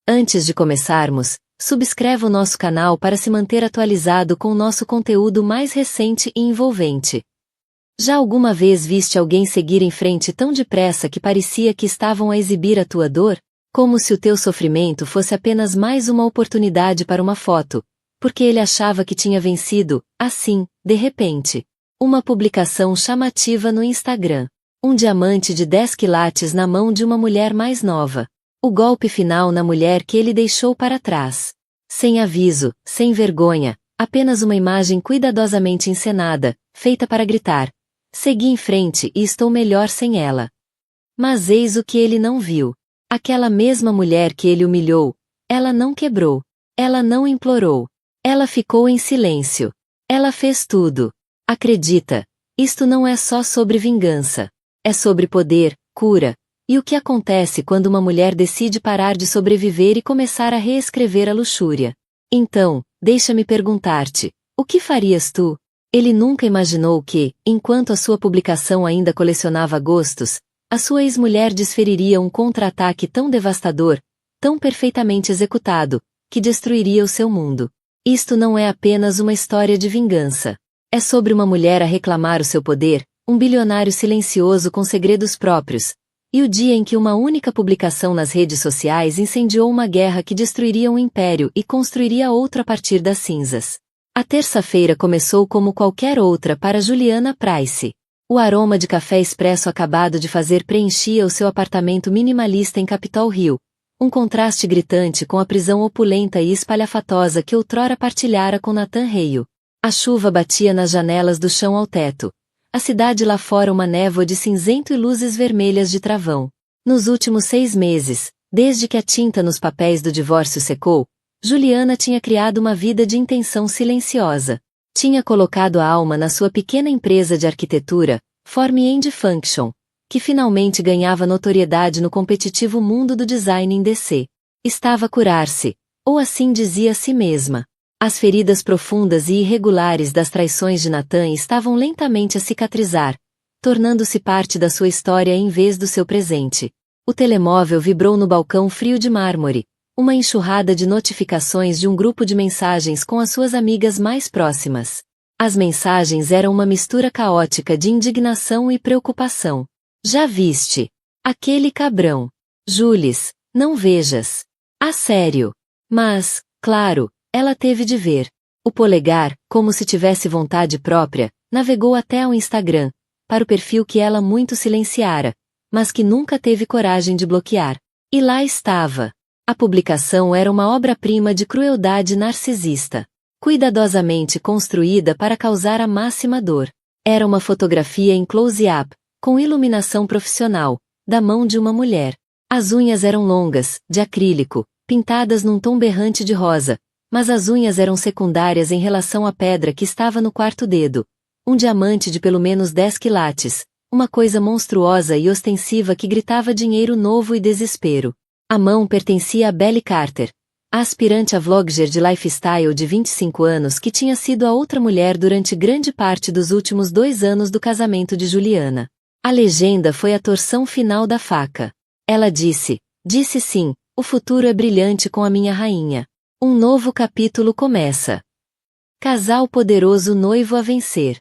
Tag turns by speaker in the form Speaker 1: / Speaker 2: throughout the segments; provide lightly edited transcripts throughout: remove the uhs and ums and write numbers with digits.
Speaker 1: Antes de começarmos, subscreva o nosso canal para se manter atualizado com o nosso conteúdo mais recente e envolvente. Já alguma vez viste alguém seguir em frente tão depressa que parecia que estavam a exibir a tua dor? Como se o teu sofrimento fosse apenas mais uma oportunidade para uma foto, porque ele achava que tinha vencido, assim, de repente. Uma publicação chamativa no Instagram. Um diamante de 10 quilates na mão de uma mulher mais nova. O golpe final na mulher que ele deixou para trás. Sem aviso, sem vergonha, apenas uma imagem cuidadosamente encenada, feita para gritar: segui em frente e estou melhor sem ela. Mas eis o que ele não viu. Aquela mesma mulher que ele humilhou, ela não quebrou. Ela não implorou. Ela ficou em silêncio. Ela fez tudo. Acredita, isto não é só sobre vingança. É sobre poder, cura. E o que acontece quando uma mulher decide parar de sobreviver e começar a reescrever a luxúria? Então, deixa-me perguntar-te, o que farias tu? Ele nunca imaginou que, enquanto a sua publicação ainda colecionava gostos, a sua ex-mulher desferiria um contra-ataque tão devastador, tão perfeitamente executado, que destruiria o seu mundo. Isto não é apenas uma história de vingança. É sobre uma mulher a reclamar o seu poder, um bilionário silencioso com segredos próprios, e o dia em que uma única publicação nas redes sociais incendiou uma guerra que destruiria um império e construiria outro a partir das cinzas. A terça-feira começou como qualquer outra para Juliana Price. O aroma de café expresso acabado de fazer preenchia o seu apartamento minimalista em Capitol Hill, um contraste gritante com a prisão opulenta e espalhafatosa que outrora partilhara com Nathan Hale. A chuva batia nas janelas do chão ao teto. A cidade lá fora uma névoa de cinzento e luzes vermelhas de travão. Nos últimos 6 meses, desde que a tinta nos papéis do divórcio secou, Juliana tinha criado uma vida de intenção silenciosa. Tinha colocado a alma na sua pequena empresa de arquitetura, Form and Function, que finalmente ganhava notoriedade no competitivo mundo do design em DC. Estava a curar-se, ou assim dizia a si mesma. As feridas profundas e irregulares das traições de Nathan estavam lentamente a cicatrizar, tornando-se parte da sua história em vez do seu presente. O telemóvel vibrou no balcão frio de mármore, uma enxurrada de notificações de um grupo de mensagens com as suas amigas mais próximas. As mensagens eram uma mistura caótica de indignação e preocupação. Já viste? Aquele cabrão. Jules, não vejas. A sério. Mas, claro, ela teve de ver. O polegar, como se tivesse vontade própria, navegou até ao Instagram, para o perfil que ela muito silenciara, mas que nunca teve coragem de bloquear. E lá estava. A publicação era uma obra-prima de crueldade narcisista, cuidadosamente construída para causar a máxima dor. Era uma fotografia em close-up, com iluminação profissional, da mão de uma mulher. As unhas eram longas, de acrílico, pintadas num tom berrante de rosa, mas as unhas eram secundárias em relação à pedra que estava no quarto dedo. Um diamante de pelo menos 10 quilates, uma coisa monstruosa e ostensiva que gritava dinheiro novo e desespero. A mão pertencia a Belly Carter, a aspirante a vlogger de lifestyle de 25 anos que tinha sido a outra mulher durante grande parte dos últimos 2 anos do casamento de Juliana. A legenda foi a torção final da faca. Ela disse sim, o futuro é brilhante com a minha rainha. Um novo capítulo começa. Casal poderoso noivo a vencer.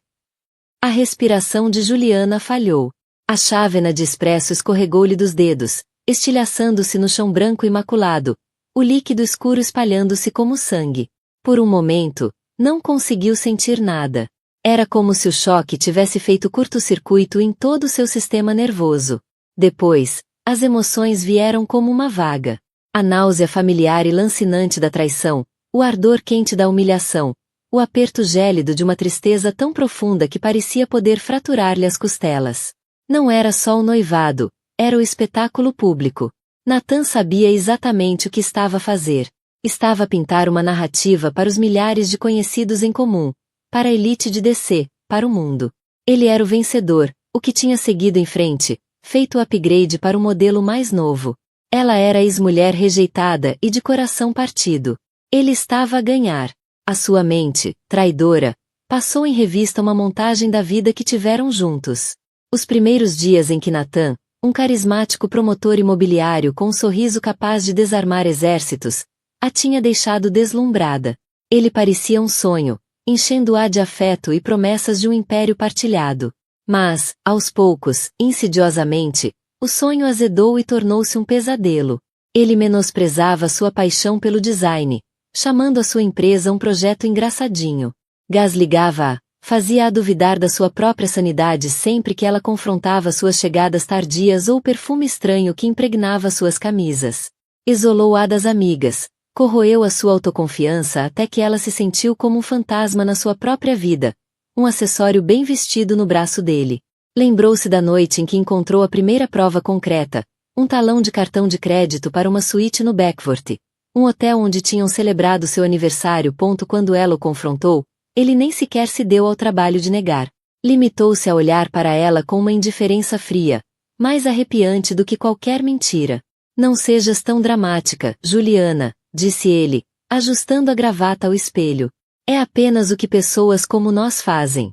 Speaker 1: A respiração de Juliana falhou. A chávena de expresso escorregou-lhe dos dedos, estilhaçando-se no chão branco imaculado, o líquido escuro espalhando-se como sangue. Por um momento, não conseguiu sentir nada. Era como se o choque tivesse feito curto-circuito em todo o seu sistema nervoso. Depois, as emoções vieram como uma vaga. A náusea familiar e lancinante da traição, o ardor quente da humilhação, o aperto gélido de uma tristeza tão profunda que parecia poder fraturar-lhe as costelas. Não era só o noivado, era o espetáculo público. Nathan sabia exatamente o que estava a fazer. Estava a pintar uma narrativa para os milhares de conhecidos em comum, para a elite de DC, para o mundo. Ele era o vencedor, o que tinha seguido em frente, feito o upgrade para o modelo mais novo. Ela era a ex-mulher rejeitada e de coração partido. Ele estava a ganhar. A sua mente, traidora, passou em revista uma montagem da vida que tiveram juntos. Os primeiros dias em que Nathan, Um carismático promotor imobiliário com um sorriso capaz de desarmar exércitos, a tinha deixado deslumbrada. Ele parecia um sonho, enchendo-a de afeto e promessas de um império partilhado. Mas, aos poucos, insidiosamente, o sonho azedou e tornou-se um pesadelo. Ele menosprezava sua paixão pelo design, chamando a sua empresa um projeto engraçadinho. Gasligava-a, fazia-a duvidar da sua própria sanidade sempre que ela confrontava suas chegadas tardias ou o perfume estranho que impregnava suas camisas. Isolou-a das amigas, corroeu a sua autoconfiança até que ela se sentiu como um fantasma na sua própria vida, um acessório bem vestido no braço dele. Lembrou-se da noite em que encontrou a primeira prova concreta, um talão de cartão de crédito para uma suíte no Beckford, um hotel onde tinham celebrado seu aniversário. Quando ela o confrontou, ele nem sequer se deu ao trabalho de negar. Limitou-se a olhar para ela com uma indiferença fria, mais arrepiante do que qualquer mentira. Não sejas tão dramática, Juliana, disse ele, ajustando a gravata ao espelho. É apenas o que pessoas como nós fazem.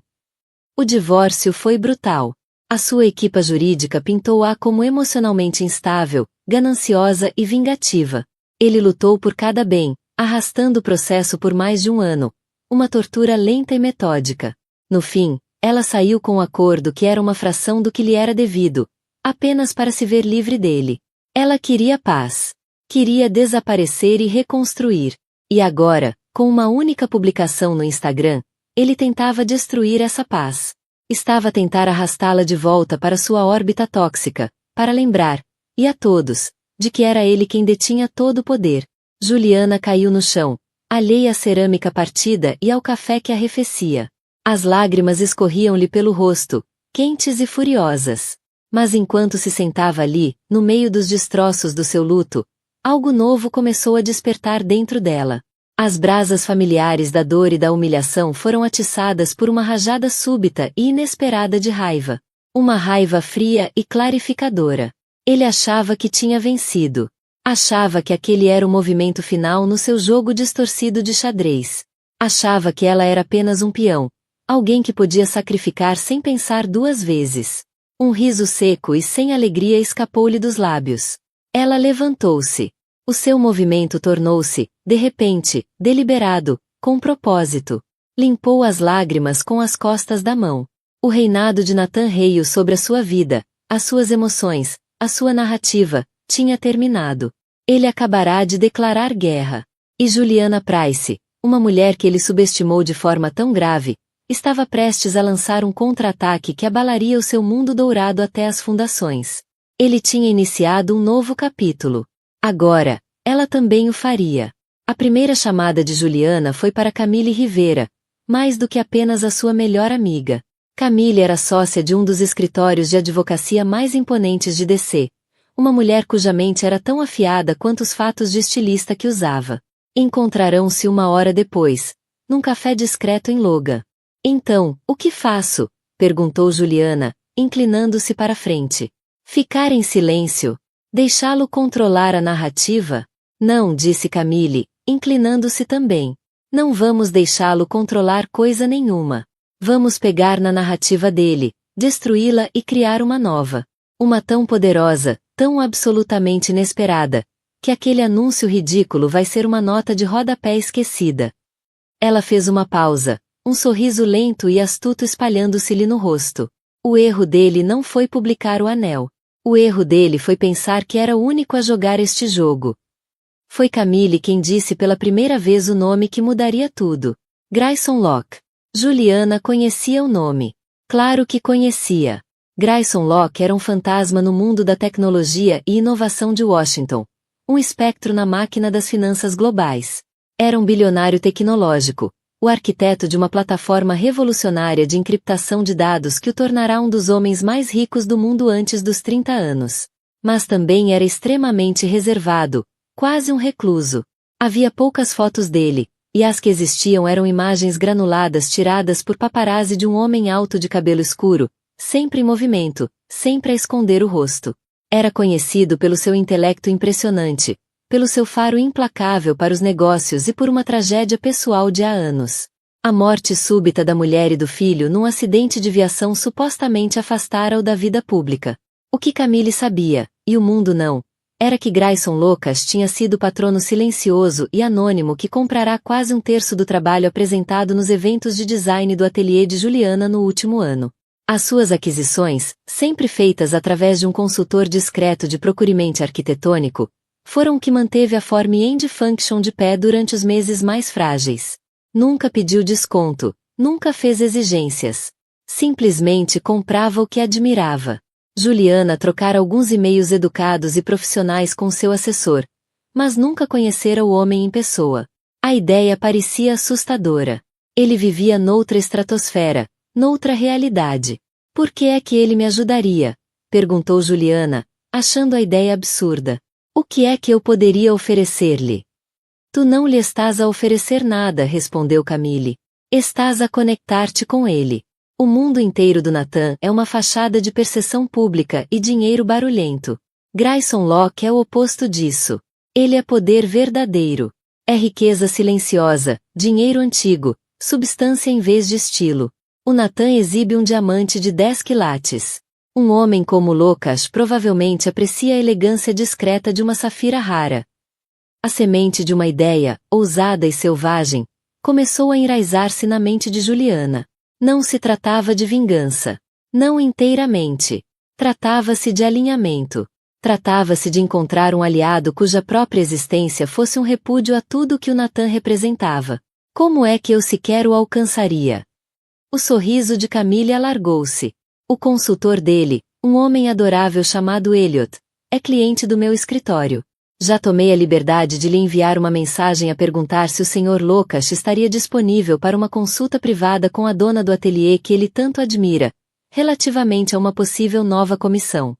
Speaker 1: O divórcio foi brutal. A sua equipa jurídica pintou-a como emocionalmente instável, gananciosa e vingativa. Ele lutou por cada bem, arrastando o processo por mais de um ano. Uma tortura lenta e metódica. No fim, ela saiu com um acordo que era uma fração do que lhe era devido, apenas para se ver livre dele. Ela queria paz. Queria desaparecer e reconstruir. E agora, com uma única publicação no Instagram, ele tentava destruir essa paz. Estava a tentar arrastá-la de volta para sua órbita tóxica, para lembrar, e a todos, de que era ele quem detinha todo o poder. Juliana caiu no chão, alheia à cerâmica partida e ao café que arrefecia. As lágrimas escorriam-lhe pelo rosto, quentes e furiosas. Mas enquanto se sentava ali, no meio dos destroços do seu luto, algo novo começou a despertar dentro dela. As brasas familiares da dor e da humilhação foram atiçadas por uma rajada súbita e inesperada de raiva. Uma raiva fria e clarificadora. Ele achava que tinha vencido. Achava que aquele era o movimento final no seu jogo distorcido de xadrez. Achava que ela era apenas um peão, alguém que podia sacrificar sem pensar duas vezes. Um riso seco e sem alegria escapou-lhe dos lábios. Ela levantou-se. O seu movimento tornou-se, de repente, deliberado, com propósito. Limpou as lágrimas com as costas da mão. O reinado de Nathan Hale sobre a sua vida, as suas emoções, a sua narrativa, tinha terminado. Ele acabará de declarar guerra. E Juliana Price, uma mulher que ele subestimou de forma tão grave, estava prestes a lançar um contra-ataque que abalaria o seu mundo dourado até as fundações. Ele tinha iniciado um novo capítulo. Agora, ela também o faria. A primeira chamada de Juliana foi para Camille Rivera, mais do que apenas a sua melhor amiga. Camille era sócia de um dos escritórios de advocacia mais imponentes de DC. Uma mulher cuja mente era tão afiada quanto os fatos de estilista que usava. Encontrarão-se uma hora depois, num café discreto em Logan. Então, o que faço? Perguntou Juliana, inclinando-se para a frente. Ficar em silêncio? Deixá-lo controlar a narrativa? Não, disse Camille, inclinando-se também. Não vamos deixá-lo controlar coisa nenhuma. Vamos pegar na narrativa dele, destruí-la e criar uma nova. Uma tão poderosa, tão absolutamente inesperada, que aquele anúncio ridículo vai ser uma nota de rodapé esquecida. Ela fez uma pausa, um sorriso lento e astuto espalhando-se-lhe no rosto. O erro dele não foi publicar o anel. O erro dele foi pensar que era o único a jogar este jogo. Foi Camille quem disse pela primeira vez o nome que mudaria tudo. Grayson Locke. Juliana conhecia o nome. Claro que conhecia. Grayson Locke era um fantasma no mundo da tecnologia e inovação de Washington. Um espectro na máquina das finanças globais. Era um bilionário tecnológico, o arquiteto de uma plataforma revolucionária de encriptação de dados que o tornará um dos homens mais ricos do mundo antes dos 30 anos. Mas também era extremamente reservado, quase um recluso. Havia poucas fotos dele, e as que existiam eram imagens granuladas tiradas por paparazzi de um homem alto de cabelo escuro, sempre em movimento, sempre a esconder o rosto. Era conhecido pelo seu intelecto impressionante, pelo seu faro implacável para os negócios e por uma tragédia pessoal de há anos. A morte súbita da mulher e do filho num acidente de viação supostamente afastara-o da vida pública. O que Camille sabia, e o mundo não, era que Grayson Lucas tinha sido o patrono silencioso e anônimo que comprará quase um terço do trabalho apresentado nos eventos de design do ateliê de Juliana no último ano. As suas aquisições, sempre feitas através de um consultor discreto de procurement arquitetônico, foram o que manteve a Form and Function de pé durante os meses mais frágeis. Nunca pediu desconto, nunca fez exigências. Simplesmente comprava o que admirava. Juliana trocara alguns e-mails educados e profissionais com seu assessor, mas nunca conhecera o homem em pessoa. A ideia parecia assustadora. Ele vivia noutra estratosfera, noutra realidade. Por que é que ele me ajudaria? Perguntou Juliana, achando a ideia absurda. O que é que eu poderia oferecer-lhe? Tu não lhe estás a oferecer nada, respondeu Camille. Estás a conectar-te com ele. O mundo inteiro do Nathan é uma fachada de perseção pública e dinheiro barulhento. Grayson Locke é o oposto disso. Ele é poder verdadeiro. É riqueza silenciosa, dinheiro antigo, substância em vez de estilo. O Nathan exibe um diamante de 10 quilates. Um homem como Lucas provavelmente aprecia a elegância discreta de uma safira rara. A semente de uma ideia, ousada e selvagem, começou a enraizar-se na mente de Juliana. Não se tratava de vingança. Não inteiramente. Tratava-se de alinhamento. Tratava-se de encontrar um aliado cuja própria existência fosse um repúdio a tudo que o Nathan representava. Como é que eu sequer o alcançaria? O sorriso de Camille alargou-se. O consultor dele, um homem adorável chamado Elliot, é cliente do meu escritório. Já tomei a liberdade de lhe enviar uma mensagem a perguntar se o Sr. Lucas estaria disponível para uma consulta privada com a dona do ateliê que ele tanto admira, relativamente a uma possível nova comissão.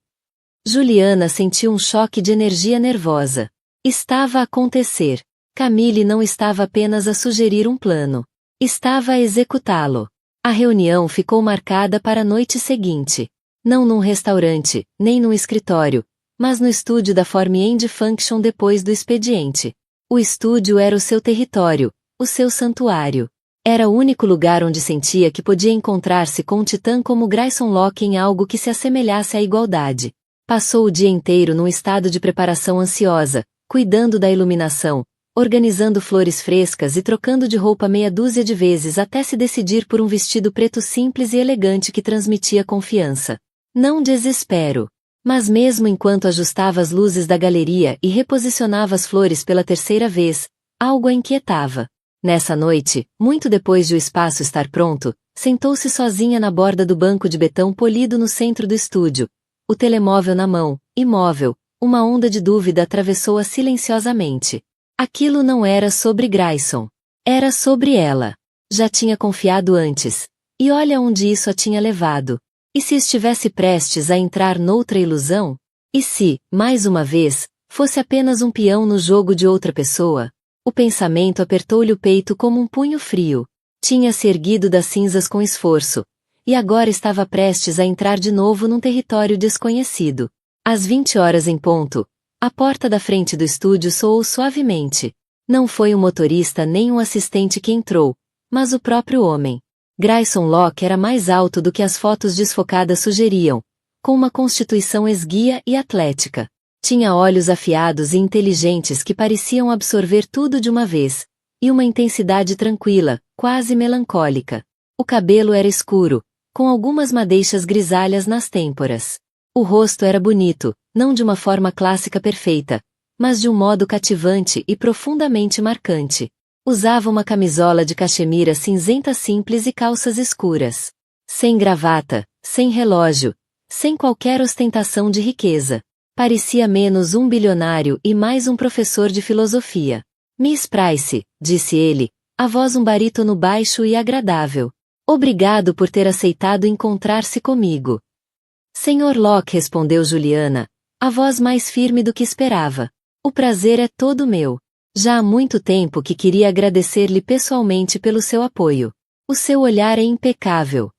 Speaker 1: Juliana sentiu um choque de energia nervosa. Estava a acontecer. Camille não estava apenas a sugerir um plano. Estava a executá-lo. A reunião ficou marcada para a noite seguinte. Não num restaurante, nem num escritório, mas no estúdio da Form and Function depois do expediente. O estúdio era o seu território, o seu santuário. Era o único lugar onde sentia que podia encontrar-se com um titã como Grayson Locke em algo que se assemelhasse à igualdade. Passou o dia inteiro num estado de preparação ansiosa, cuidando da iluminação, organizando flores frescas e trocando de roupa meia dúzia de vezes até se decidir por um vestido preto simples e elegante que transmitia confiança. Não desespero. Mas mesmo enquanto ajustava as luzes da galeria e reposicionava as flores pela terceira vez, algo a inquietava. Nessa noite, muito depois de o espaço estar pronto, sentou-se sozinha na borda do banco de betão polido no centro do estúdio, o telemóvel na mão, imóvel. Uma onda de dúvida atravessou-a silenciosamente. Aquilo não era sobre Grayson. Era sobre ela. Já tinha confiado antes. E olha onde isso a tinha levado. E se estivesse prestes a entrar noutra ilusão? E se, mais uma vez, fosse apenas um peão no jogo de outra pessoa? O pensamento apertou-lhe o peito como um punho frio. Tinha-se erguido das cinzas com esforço. E agora estava prestes a entrar de novo num território desconhecido. Às 20 horas em ponto, a porta da frente do estúdio soou suavemente. Não foi um motorista nem um assistente que entrou, mas o próprio homem. Grayson Locke era mais alto do que as fotos desfocadas sugeriam, com uma constituição esguia e atlética. Tinha olhos afiados e inteligentes que pareciam absorver tudo de uma vez, e uma intensidade tranquila, quase melancólica. O cabelo era escuro, com algumas madeixas grisalhas nas têmporas. O rosto era bonito, não de uma forma clássica perfeita, mas de um modo cativante e profundamente marcante. Usava uma camisola de cachemira cinzenta simples e calças escuras. Sem gravata, sem relógio, sem qualquer ostentação de riqueza. Parecia menos um bilionário e mais um professor de filosofia. Miss Price, disse ele, a voz um barítono baixo e agradável. Obrigado por ter aceitado encontrar-se comigo. Senhor Locke, respondeu Juliana, a voz mais firme do que esperava. O prazer é todo meu. Já há muito tempo que queria agradecer-lhe pessoalmente pelo seu apoio. O seu olhar é impecável.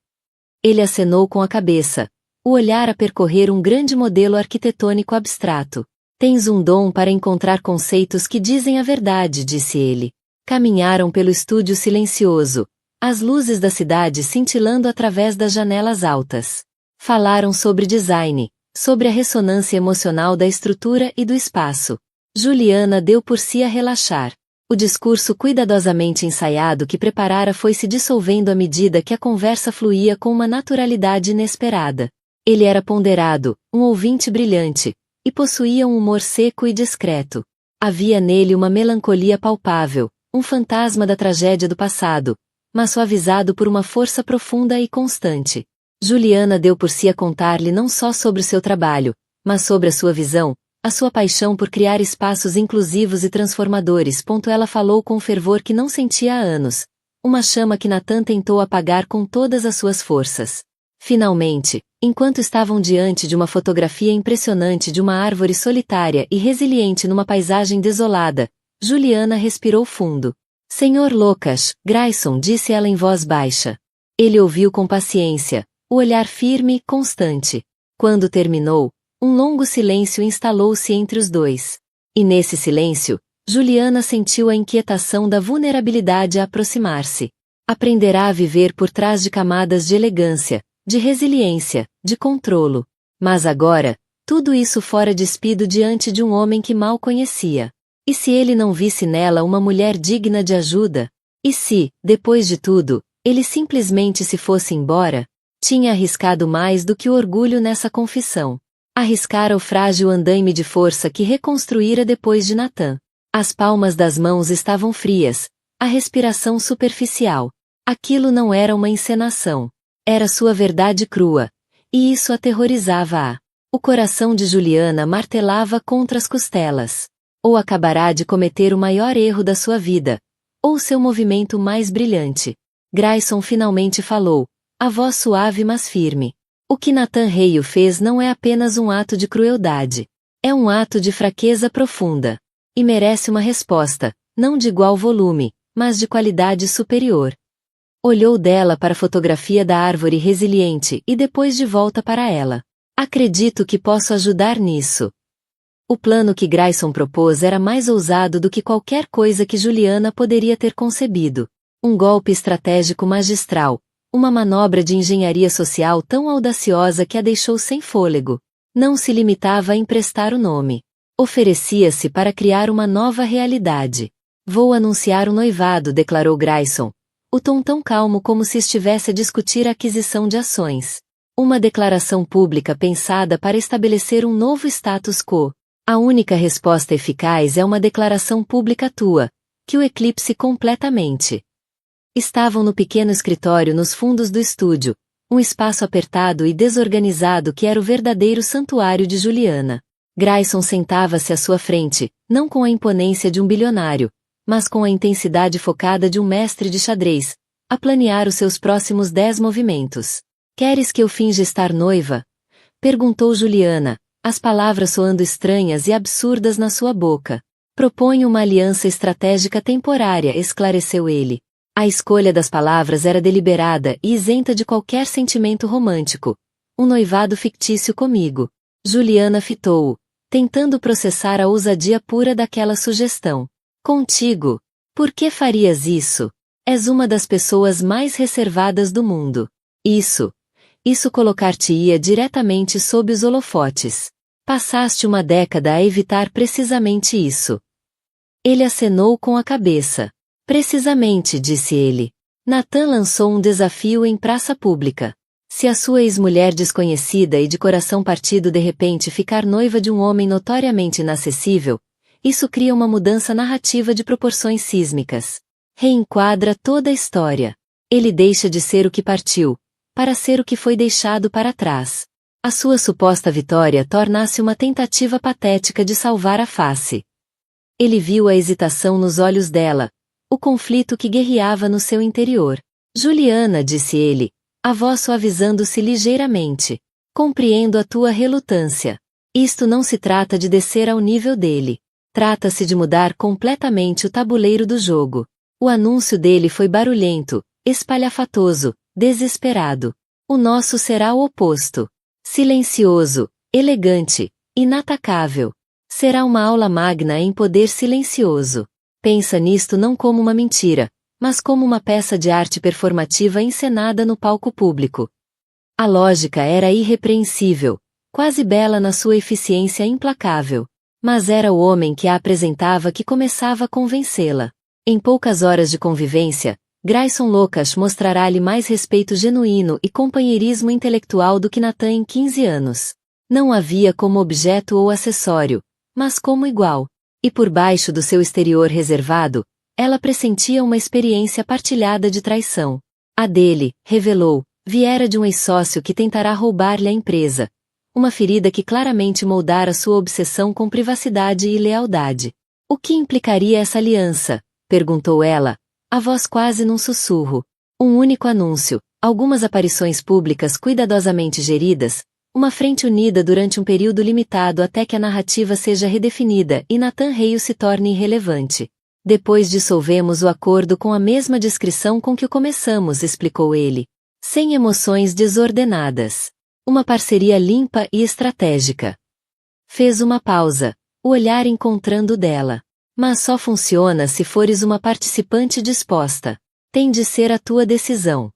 Speaker 1: Ele acenou com a cabeça, o olhar a percorrer um grande modelo arquitetônico abstrato. Tens um dom para encontrar conceitos que dizem a verdade, disse ele. Caminharam pelo estúdio silencioso, as luzes da cidade cintilando através das janelas altas. Falaram sobre design, sobre a ressonância emocional da estrutura e do espaço. Juliana deu por si a relaxar. O discurso cuidadosamente ensaiado que preparara foi se dissolvendo à medida que a conversa fluía com uma naturalidade inesperada. Ele era ponderado, um ouvinte brilhante, e possuía um humor seco e discreto. Havia nele uma melancolia palpável, um fantasma da tragédia do passado, mas suavizado por uma força profunda e constante. Juliana deu por si a contar-lhe não só sobre o seu trabalho, mas sobre a sua visão, a sua paixão por criar espaços inclusivos e transformadores. Ela falou com um fervor que não sentia há anos, uma chama que Nathan tentou apagar com todas as suas forças. Finalmente, enquanto estavam diante de uma fotografia impressionante de uma árvore solitária e resiliente numa paisagem desolada, Juliana respirou fundo. Senhor Lucas, Grayson, disse ela em voz baixa. Ele ouviu com paciência, o olhar firme e constante. Quando terminou, um longo silêncio instalou-se entre os dois. E nesse silêncio, Juliana sentiu a inquietação da vulnerabilidade a aproximar-se. Aprenderá a viver por trás de camadas de elegância, de resiliência, de controlo. Mas agora, tudo isso fora despido diante de um homem que mal conhecia. E se ele não visse nela uma mulher digna de ajuda? E se, depois de tudo, ele simplesmente se fosse embora? Tinha arriscado mais do que o orgulho nessa confissão. Arriscara o frágil andaime de força que reconstruíra depois de Nathan. As palmas das mãos estavam frias, a respiração superficial. Aquilo não era uma encenação. Era sua verdade crua. E isso aterrorizava-a. O coração de Juliana martelava contra as costelas. Ou acabará de cometer o maior erro da sua vida, ou seu movimento mais brilhante. Grayson finalmente falou, a voz suave mas firme. O que Nathan Hale fez não é apenas um ato de crueldade. É um ato de fraqueza profunda. E merece uma resposta, não de igual volume, mas de qualidade superior. Olhou dela para a fotografia da árvore resiliente e depois de volta para ela. Acredito que posso ajudar nisso. O plano que Grayson propôs era mais ousado do que qualquer coisa que Juliana poderia ter concebido. Um golpe estratégico magistral, uma manobra de engenharia social tão audaciosa que a deixou sem fôlego. Não se limitava a emprestar o nome. Oferecia-se para criar uma nova realidade. Vou anunciar o noivado, declarou Grayson, o tom tão calmo como se estivesse a discutir a aquisição de ações. Uma declaração pública pensada para estabelecer um novo status quo. A única resposta eficaz é uma declaração pública tua, que o eclipse completamente. Estavam no pequeno escritório nos fundos do estúdio, um espaço apertado e desorganizado que era o verdadeiro santuário de Juliana. Grayson sentava-se à sua frente, não com a imponência de um bilionário, mas com a intensidade focada de um mestre de xadrez, a planear os seus próximos 10 movimentos. Queres que eu finja estar noiva? Perguntou Juliana, as palavras soando estranhas e absurdas na sua boca. Proponho uma aliança estratégica temporária, esclareceu ele. A escolha das palavras era deliberada e isenta de qualquer sentimento romântico. Um noivado fictício comigo. Juliana fitou-o, tentando processar a ousadia pura daquela sugestão. Contigo? Por que farias isso? És uma das pessoas mais reservadas do mundo. Isso colocar-te-ia diretamente sob os holofotes. Passaste uma década a evitar precisamente isso. Ele acenou com a cabeça. Precisamente, disse ele. Nathan lançou um desafio em praça pública. Se a sua ex-mulher desconhecida e de coração partido de repente ficar noiva de um homem notoriamente inacessível, isso cria uma mudança narrativa de proporções sísmicas. Reenquadra toda a história. Ele deixa de ser o que partiu, para ser o que foi deixado para trás. A sua suposta vitória torna-se uma tentativa patética de salvar a face. Ele viu a hesitação nos olhos dela, o conflito que guerreava no seu interior. Juliana, disse ele, a voz suavizando-se ligeiramente. Compreendo a tua relutância. Isto não se trata de descer ao nível dele. Trata-se de mudar completamente o tabuleiro do jogo. O anúncio dele foi barulhento, espalhafatoso, desesperado. O nosso será o oposto. Silencioso, elegante, inatacável. Será uma aula magna em poder silencioso. Pensa nisto não como uma mentira, mas como uma peça de arte performativa encenada no palco público. A lógica era irrepreensível, quase bela na sua eficiência implacável. Mas era o homem que a apresentava que começava a convencê-la. Em poucas horas de convivência, Grayson Lukács mostrará-lhe mais respeito genuíno e companheirismo intelectual do que Nathan em 15 anos. Não a via como objeto ou acessório, mas como igual. E por baixo do seu exterior reservado, ela pressentia uma experiência partilhada de traição. A dele, revelou, viera de um ex-sócio que tentará roubar-lhe a empresa. Uma ferida que claramente moldara sua obsessão com privacidade e lealdade. O que implicaria essa aliança? Perguntou ela, a voz quase num sussurro. Um único anúncio, algumas aparições públicas cuidadosamente geridas, uma frente unida durante um período limitado até que a narrativa seja redefinida e Nathan Hale se torne irrelevante. Depois dissolvemos o acordo com a mesma discrição com que o começamos, explicou ele. Sem emoções desordenadas. Uma parceria limpa e estratégica. Fez uma pausa, o olhar encontrando dela. Mas só funciona se fores uma participante disposta. Tem de ser a tua decisão.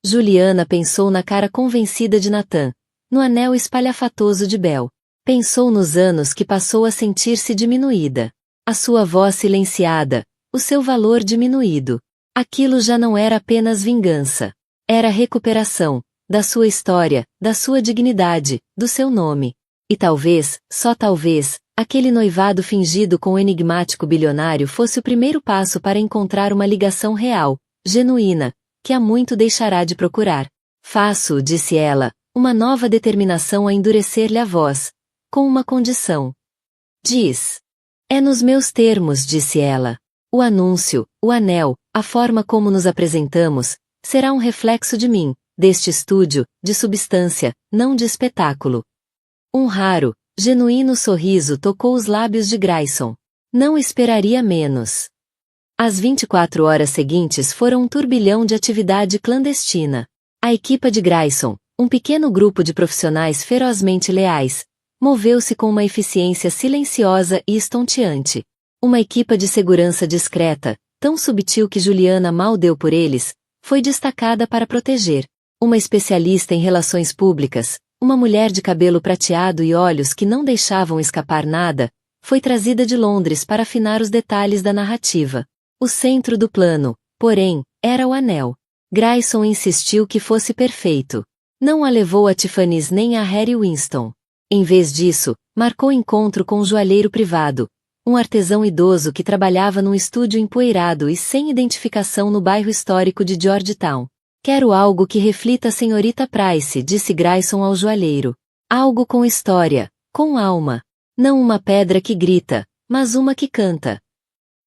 Speaker 1: Juliana pensou na cara convencida de Nathan, no anel espalhafatoso de Bel. Pensou nos anos que passou a sentir-se diminuída. A sua voz silenciada, o seu valor diminuído. Aquilo já não era apenas vingança. Era recuperação, da sua história, da sua dignidade, do seu nome. E talvez, só talvez, aquele noivado fingido com o enigmático bilionário fosse o primeiro passo para encontrar uma ligação real, genuína, que há muito deixará de procurar. Faço, disse ela, uma nova determinação a endurecer-lhe a voz, com uma condição. Diz. É nos meus termos, disse ela. O anúncio, o anel, a forma como nos apresentamos, será um reflexo de mim, deste estúdio, de substância, não de espetáculo. Um raro, genuíno sorriso tocou os lábios de Grayson. Não esperaria menos. As 24 horas seguintes foram um turbilhão de atividade clandestina. A equipa de Grayson, um pequeno grupo de profissionais ferozmente leais, moveu-se com uma eficiência silenciosa e estonteante. Uma equipa de segurança discreta, tão sutil que Juliana mal deu por eles, foi destacada para proteger. Uma especialista em relações públicas, uma mulher de cabelo prateado e olhos que não deixavam escapar nada, foi trazida de Londres para afinar os detalhes da narrativa. O centro do plano, porém, era o anel. Grayson insistiu que fosse perfeito. Não a levou a Tiffany's nem a Harry Winston. Em vez disso, marcou encontro com um joalheiro privado, um artesão idoso que trabalhava num estúdio empoeirado e sem identificação no bairro histórico de Georgetown. Quero algo que reflita a senhorita Price, disse Grayson ao joalheiro. Algo com história, com alma. Não uma pedra que grita, mas uma que canta.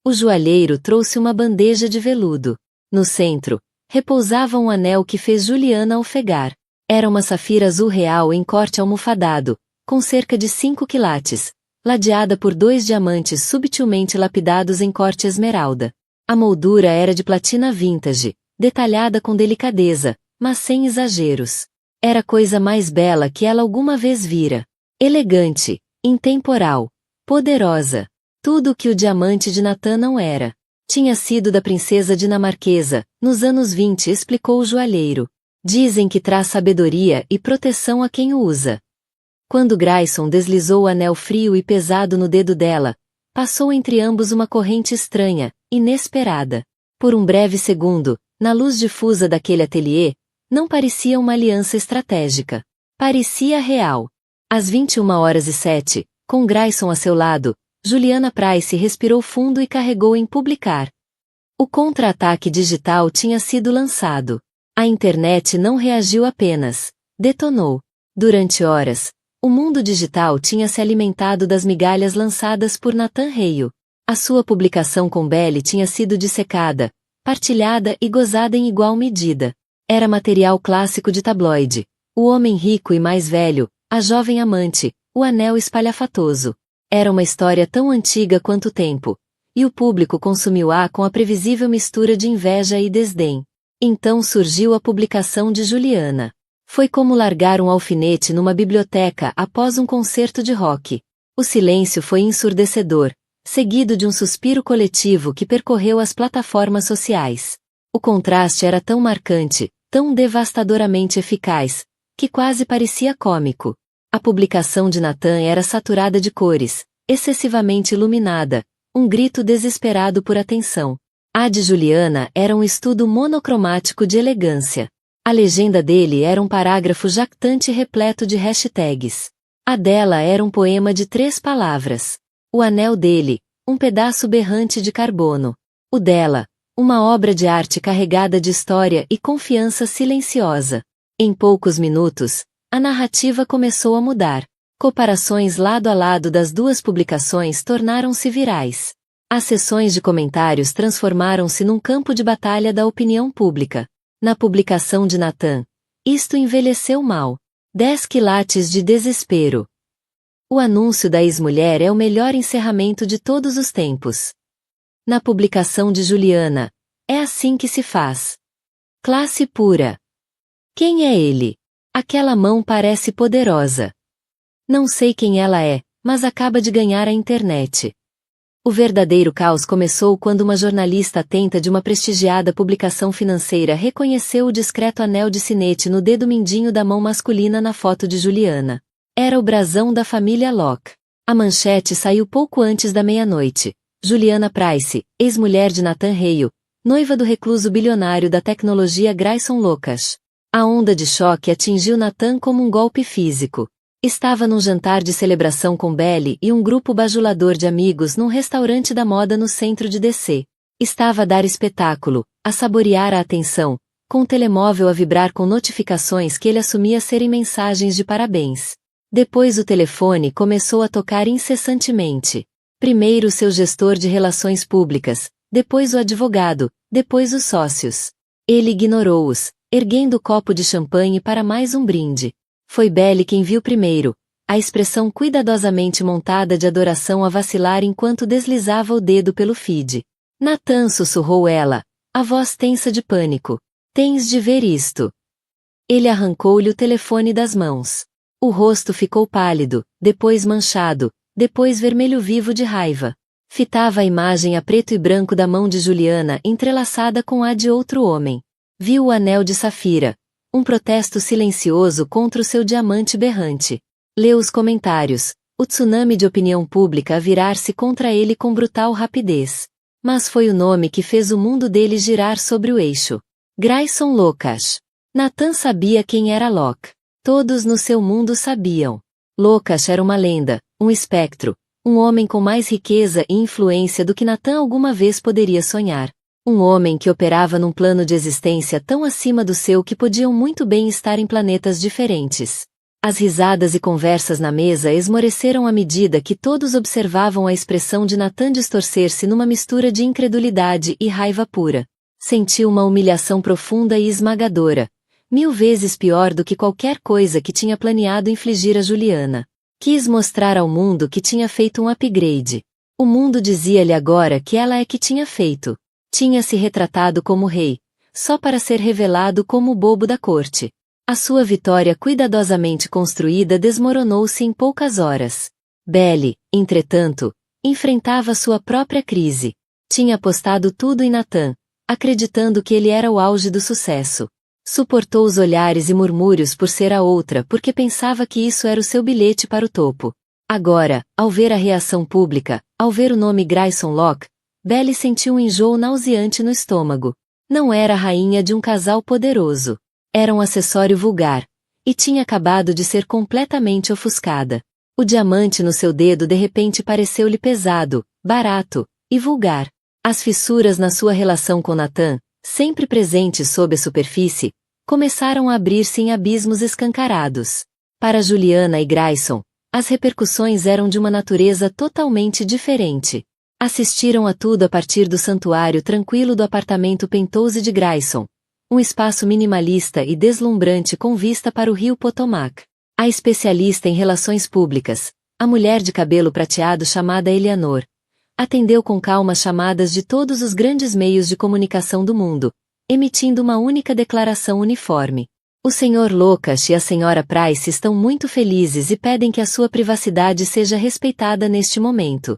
Speaker 1: O joalheiro trouxe uma bandeja de veludo. No centro, repousava um anel que fez Juliana ofegar. Era uma safira azul real em corte almofadado, com cerca de 5 quilates, ladeada por 2 diamantes subtilmente lapidados em corte esmeralda. A moldura era de platina vintage, detalhada com delicadeza, mas sem exageros. Era a coisa mais bela que ela alguma vez vira. Elegante, intemporal, poderosa. Tudo o que o diamante de Nathan não era. Tinha sido da princesa dinamarquesa, nos anos 20, explicou o joalheiro. Dizem que traz sabedoria e proteção a quem o usa. Quando Grayson deslizou o anel frio e pesado no dedo dela, passou entre ambos uma corrente estranha, inesperada. Por um breve segundo, na luz difusa daquele ateliê, não parecia uma aliança estratégica. Parecia real. Às 21h07, com Grayson a seu lado, Juliana Price respirou fundo e carregou em publicar. O contra-ataque digital tinha sido lançado. A internet não reagiu apenas, detonou. Durante horas, o mundo digital tinha se alimentado das migalhas lançadas por Nathan Hale. A sua publicação com Belly tinha sido dissecada, partilhada e gozada em igual medida. Era material clássico de tabloide. O homem rico e mais velho, a jovem amante, o anel espalhafatoso. Era uma história tão antiga quanto o tempo, e o público consumiu-a com a previsível mistura de inveja e desdém. Então surgiu a publicação de Juliana. Foi como largar um alfinete numa biblioteca após um concerto de rock. O silêncio foi ensurdecedor, seguido de um suspiro coletivo que percorreu as plataformas sociais. O contraste era tão marcante, tão devastadoramente eficaz, que quase parecia cômico. A publicação de Natan era saturada de cores, excessivamente iluminada, um grito desesperado por atenção. A de Juliana era um estudo monocromático de elegância. A legenda dele era um parágrafo jactante repleto de hashtags. A dela era um poema de 3 palavras. O anel dele, um pedaço berrante de carbono. O dela, uma obra de arte carregada de história e confiança silenciosa. Em poucos minutos, a narrativa começou a mudar. Comparações lado a lado das duas publicações tornaram-se virais. As sessões de comentários transformaram-se num campo de batalha da opinião pública. Na publicação de Natan, isto envelheceu mal. 10 quilates de desespero. O anúncio da ex-mulher é o melhor encerramento de todos os tempos. Na publicação de Juliana, é assim que se faz. Classe pura. Quem é ele? Aquela mão parece poderosa. Não sei quem ela é, mas acaba de ganhar a internet. O verdadeiro caos começou quando uma jornalista atenta de uma prestigiada publicação financeira reconheceu o discreto anel de sinete no dedo mindinho da mão masculina na foto de Juliana. Era o brasão da família Locke. A manchete saiu pouco antes da meia-noite. Juliana Price, ex-mulher de Nathan Hale, noiva do recluso bilionário da tecnologia Grayson Lucas. A onda de choque atingiu Nathan como um golpe físico. Estava num jantar de celebração com Belly e um grupo bajulador de amigos num restaurante da moda no centro de DC. Estava a dar espetáculo, a saborear a atenção, com o telemóvel a vibrar com notificações que ele assumia serem mensagens de parabéns. Depois o telefone começou a tocar incessantemente. Primeiro seu gestor de relações públicas, depois o advogado, depois os sócios. Ele ignorou-os, erguendo o copo de champanhe para mais um brinde. Foi Belly quem viu primeiro, a expressão cuidadosamente montada de adoração a vacilar enquanto deslizava o dedo pelo feed. Natan, sussurrou ela, a voz tensa de pânico. Tens de ver isto. Ele arrancou-lhe o telefone das mãos. O rosto ficou pálido, depois manchado, depois vermelho vivo de raiva. Fitava a imagem a preto e branco da mão de Juliana entrelaçada com a de outro homem. Viu o anel de safira. Um protesto silencioso contra o seu diamante berrante. Leu os comentários, o tsunami de opinião pública a virar-se contra ele com brutal rapidez. Mas foi o nome que fez o mundo dele girar sobre o eixo. Grayson Lucas. Natan sabia quem era Locke. Todos no seu mundo sabiam. Lucas era uma lenda, um espectro, um homem com mais riqueza e influência do que Natan alguma vez poderia sonhar. Um homem que operava num plano de existência tão acima do seu que podiam muito bem estar em planetas diferentes. As risadas e conversas na mesa esmoreceram à medida que todos observavam a expressão de Natan distorcer-se numa mistura de incredulidade e raiva pura. Sentiu uma humilhação profunda e esmagadora, 1000 vezes pior do que qualquer coisa que tinha planeado infligir a Juliana. Quis mostrar ao mundo que tinha feito um upgrade. O mundo dizia-lhe agora que ela é que tinha feito. Tinha se retratado como rei, só para ser revelado como o bobo da corte. A sua vitória cuidadosamente construída desmoronou-se em poucas horas. Belly, entretanto, enfrentava sua própria crise. Tinha apostado tudo em Natan, acreditando que ele era o auge do sucesso. Suportou os olhares e murmúrios por ser a outra porque pensava que isso era o seu bilhete para o topo. Agora, ao ver a reação pública, ao ver o nome Grayson Locke, Belly sentiu um enjoo nauseante no estômago. Não era a rainha de um casal poderoso. Era um acessório vulgar. E tinha acabado de ser completamente ofuscada. O diamante no seu dedo de repente pareceu-lhe pesado, barato e vulgar. As fissuras na sua relação com Natan, sempre presentes sob a superfície, começaram a abrir-se em abismos escancarados. Para Juliana e Grayson, as repercussões eram de uma natureza totalmente diferente. Assistiram a tudo a partir do santuário tranquilo do apartamento Penthouse de Grayson, um espaço minimalista e deslumbrante com vista para o rio Potomac. A especialista em relações públicas, a mulher de cabelo prateado chamada Eleanor, atendeu com calma chamadas de todos os grandes meios de comunicação do mundo, emitindo uma única declaração uniforme. O Sr. Lucas e a Sra. Price estão muito felizes e pedem que a sua privacidade seja respeitada neste momento.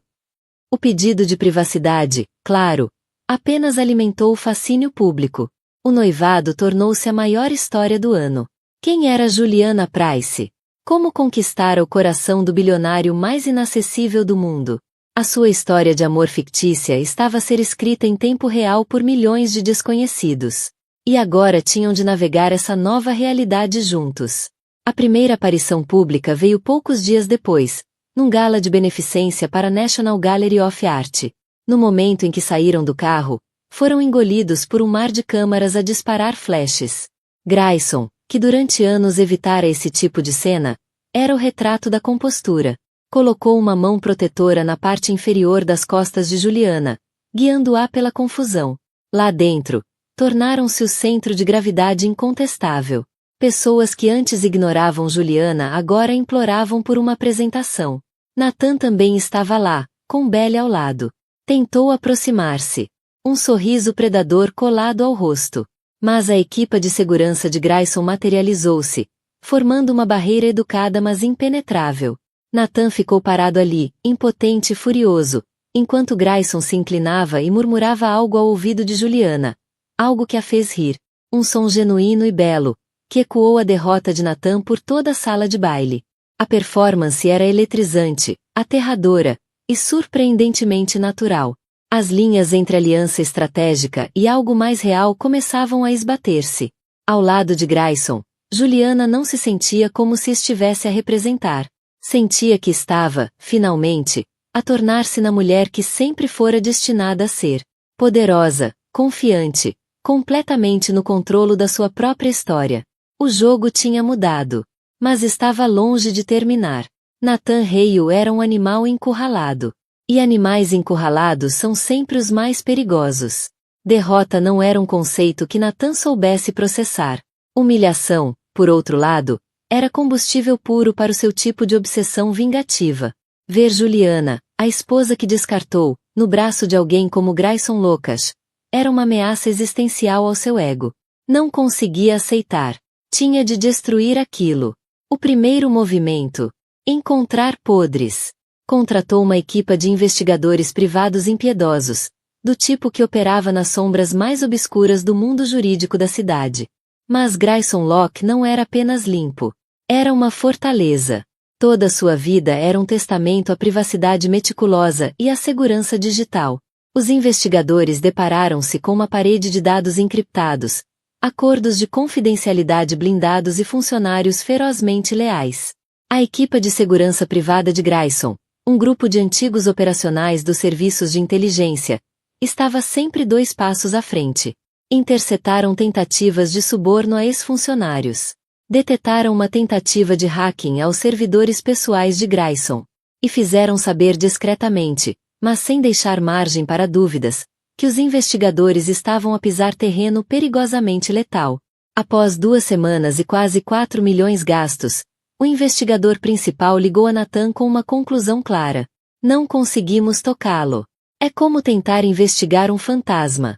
Speaker 1: O pedido de privacidade, claro, apenas alimentou o fascínio público. O noivado tornou-se a maior história do ano. Quem era Juliana Price? Como conquistar o coração do bilionário mais inacessível do mundo. A sua história de amor fictícia estava a ser escrita em tempo real por milhões de desconhecidos. E agora tinham de navegar essa nova realidade juntos. A primeira aparição pública veio poucos dias depois, num gala de beneficência para a National Gallery of Art. No momento em que saíram do carro, foram engolidos por um mar de câmaras a disparar flashes. Grayson, que durante anos evitara esse tipo de cena, era o retrato da compostura. Colocou uma mão protetora na parte inferior das costas de Juliana, guiando-a pela confusão. Lá dentro, tornaram-se o centro de gravidade incontestável. Pessoas que antes ignoravam Juliana agora imploravam por uma apresentação. Nathan também estava lá, com Belle ao lado. Tentou aproximar-se. Um sorriso predador colado ao rosto. Mas a equipa de segurança de Grayson materializou-se, formando uma barreira educada mas impenetrável. Nathan ficou parado ali, impotente e furioso, enquanto Grayson se inclinava e murmurava algo ao ouvido de Juliana. Algo que a fez rir. Um som genuíno e belo, que ecoou a derrota de Nathan por toda a sala de baile. A performance era eletrizante, aterradora e surpreendentemente natural. As linhas entre aliança estratégica e algo mais real começavam a esbater-se. Ao lado de Grayson, Juliana não se sentia como se estivesse a representar. Sentia que estava, finalmente, a tornar-se na mulher que sempre fora destinada a ser. Poderosa, confiante, completamente no controle da sua própria história. O jogo tinha mudado. Mas estava longe de terminar. Nathan Hale era um animal encurralado. E animais encurralados são sempre os mais perigosos. Derrota não era um conceito que Nathan soubesse processar. Humilhação, por outro lado, era combustível puro para o seu tipo de obsessão vingativa. Ver Juliana, a esposa que descartou, no braço de alguém como Grayson Lucas, era uma ameaça existencial ao seu ego. Não conseguia aceitar. Tinha de destruir aquilo. O primeiro movimento. Encontrar podres. Contratou uma equipa de investigadores privados impiedosos, do tipo que operava nas sombras mais obscuras do mundo jurídico da cidade. Mas Grayson Locke não era apenas limpo. Era uma fortaleza. Toda sua vida era um testamento à privacidade meticulosa e à segurança digital. Os investigadores depararam-se com uma parede de dados encriptados, acordos de confidencialidade blindados e funcionários ferozmente leais. A equipa de segurança privada de Grayson, um grupo de antigos operacionais dos serviços de inteligência, estava sempre 2 passos à frente. Interceptaram tentativas de suborno a ex-funcionários. Detetaram uma tentativa de hacking aos servidores pessoais de Grayson. E fizeram saber discretamente, mas sem deixar margem para dúvidas, que os investigadores estavam a pisar terreno perigosamente letal. Após 2 semanas e quase 4 milhões gastos, o investigador principal ligou a Nathan com uma conclusão clara. Não conseguimos tocá-lo. É como tentar investigar um fantasma.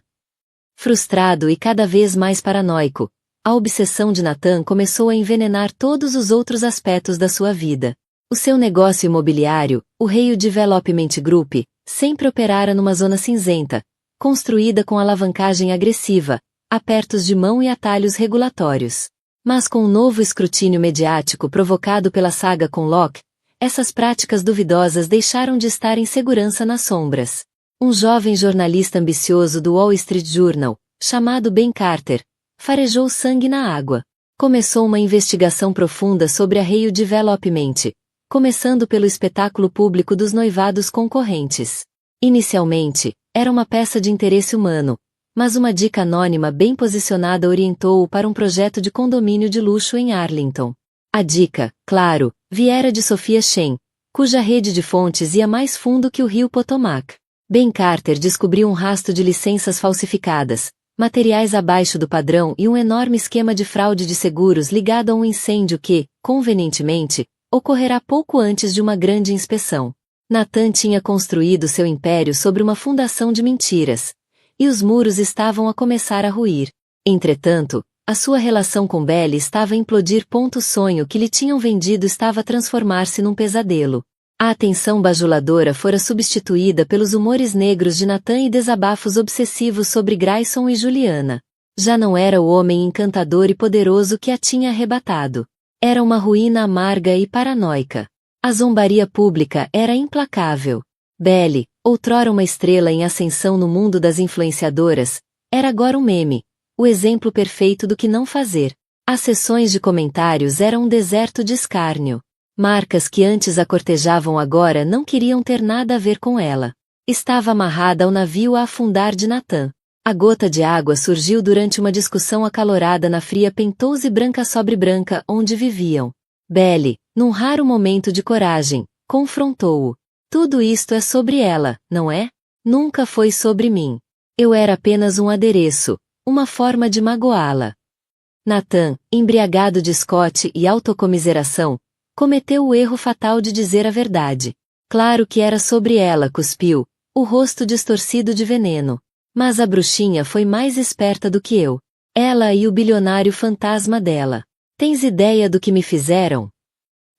Speaker 1: Frustrado e cada vez mais paranoico, a obsessão de Nathan começou a envenenar todos os outros aspectos da sua vida. O seu negócio imobiliário, o Hale Development Group, sempre operara numa zona cinzenta, construída com alavancagem agressiva, apertos de mão e atalhos regulatórios. Mas com o novo escrutínio mediático provocado pela saga com Locke, essas práticas duvidosas deixaram de estar em segurança nas sombras. Um jovem jornalista ambicioso do Wall Street Journal, chamado Ben Carter, farejou sangue na água. Começou uma investigação profunda sobre a Hale Development, começando pelo espetáculo público dos noivados concorrentes. Inicialmente, era uma peça de interesse humano, mas uma dica anônima bem posicionada orientou-o para um projeto de condomínio de luxo em Arlington. A dica, claro, viera de Sophia Chen, cuja rede de fontes ia mais fundo que o rio Potomac. Ben Carter descobriu um rastro de licenças falsificadas, materiais abaixo do padrão e um enorme esquema de fraude de seguros ligado a um incêndio que, convenientemente, ocorrerá pouco antes de uma grande inspeção. Nathan tinha construído seu império sobre uma fundação de mentiras, e os muros estavam a começar a ruir. Entretanto, a sua relação com Belle estava a implodir. O sonho que lhe tinham vendido estava a transformar-se num pesadelo. A atenção bajuladora fora substituída pelos humores negros de Nathan e desabafos obsessivos sobre Grayson e Juliana. Já não era o homem encantador e poderoso que a tinha arrebatado. Era uma ruína amarga e paranoica. A zombaria pública era implacável. Belle, outrora uma estrela em ascensão no mundo das influenciadoras, era agora um meme, o exemplo perfeito do que não fazer. As sessões de comentários eram um deserto de escárnio. Marcas que antes a cortejavam agora não queriam ter nada a ver com ela. Estava amarrada ao navio a afundar de Nathan. A gota de água surgiu durante uma discussão acalorada na fria Pentose branca sobre branca onde viviam. Belle, num raro momento de coragem, confrontou-o. Tudo isto é sobre ela, não é? Nunca foi sobre mim. Eu era apenas um adereço, uma forma de magoá-la. Nathan, embriagado de Scott e autocomiseração, cometeu o erro fatal de dizer a verdade. Claro que era sobre ela, cuspiu, o rosto distorcido de veneno. Mas a bruxinha foi mais esperta do que eu. Ela e o bilionário fantasma dela. Tens ideia do que me fizeram?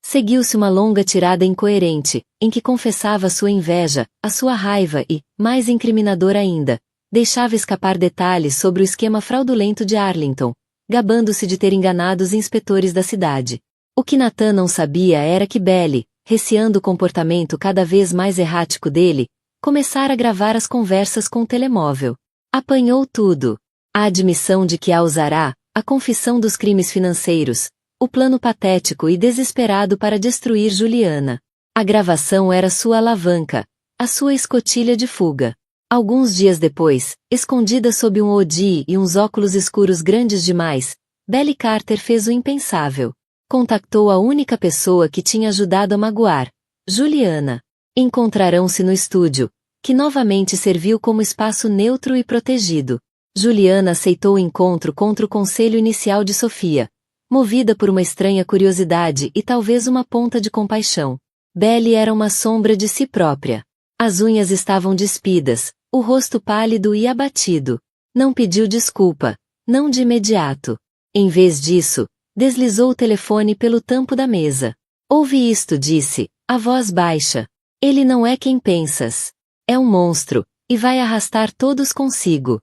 Speaker 1: Seguiu-se uma longa tirada incoerente, em que confessava sua inveja, a sua raiva e, mais incriminador ainda, deixava escapar detalhes sobre o esquema fraudulento de Arlington, gabando-se de ter enganado os inspetores da cidade. O que Nathan não sabia era que Belle, receando o comportamento cada vez mais errático dele, começara a gravar as conversas com o telemóvel. Apanhou tudo. A admissão de que a usará, a confissão dos crimes financeiros, o plano patético e desesperado para destruir Juliana. A gravação era sua alavanca, a sua escotilha de fuga. Alguns dias depois, escondida sob um hoodie e uns óculos escuros grandes demais, Belle Carter fez o impensável. Contactou a única pessoa que tinha ajudado a magoar, Juliana. Encontrarão-se no estúdio, que novamente serviu como espaço neutro e protegido. Juliana aceitou o encontro contra o conselho inicial de Sofia, movida por uma estranha curiosidade e talvez uma ponta de compaixão. Belle era uma sombra de si própria. As unhas estavam despidas, o rosto pálido e abatido. Não pediu desculpa, não de imediato. Em vez disso, deslizou o telefone pelo tampo da mesa. Ouve isto, disse, a voz baixa. Ele não é quem pensas. É um monstro, e vai arrastar todos consigo.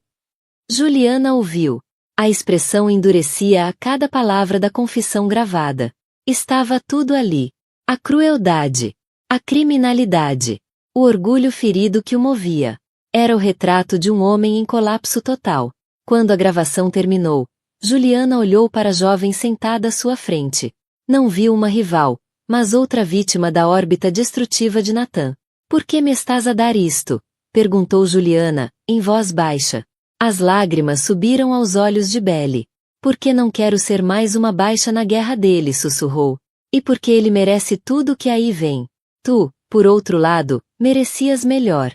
Speaker 1: Juliana ouviu. A expressão endurecia a cada palavra da confissão gravada. Estava tudo ali. A crueldade. A criminalidade. O orgulho ferido que o movia. Era o retrato de um homem em colapso total. Quando a gravação terminou, Juliana olhou para a jovem sentada à sua frente. Não viu uma rival, mas outra vítima da órbita destrutiva de Nathan. Por que me estás a dar isto? Perguntou Juliana, em voz baixa. As lágrimas subiram aos olhos de Belle. Porque não quero ser mais uma baixa na guerra dele, sussurrou. E porque ele merece tudo o que aí vem. Tu, por outro lado, merecias melhor.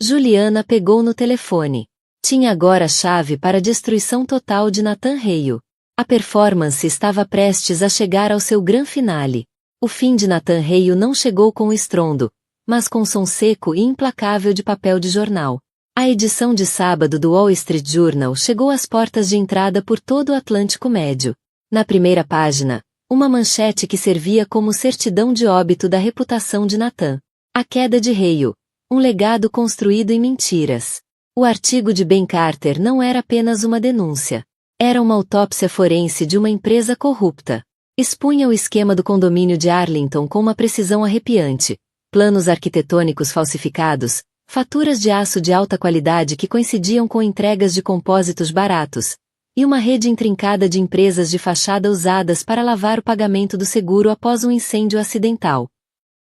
Speaker 1: Juliana pegou no telefone. Tinha agora a chave para a destruição total de Nathan Hale. A performance estava prestes a chegar ao seu grande finale. O fim de Nathan Hale não chegou com estrondo, mas com som seco e implacável de papel de jornal. A edição de sábado do Wall Street Journal chegou às portas de entrada por todo o Atlântico Médio. Na primeira página, uma manchete que servia como certidão de óbito da reputação de Nathan. A queda de Hale, um legado construído em mentiras. O artigo de Ben Carter não era apenas uma denúncia. Era uma autópsia forense de uma empresa corrupta. Expunha o esquema do condomínio de Arlington com uma precisão arrepiante. Planos arquitetônicos falsificados, faturas de aço de alta qualidade que coincidiam com entregas de compósitos baratos, e uma rede intrincada de empresas de fachada usadas para lavar o pagamento do seguro após um incêndio acidental.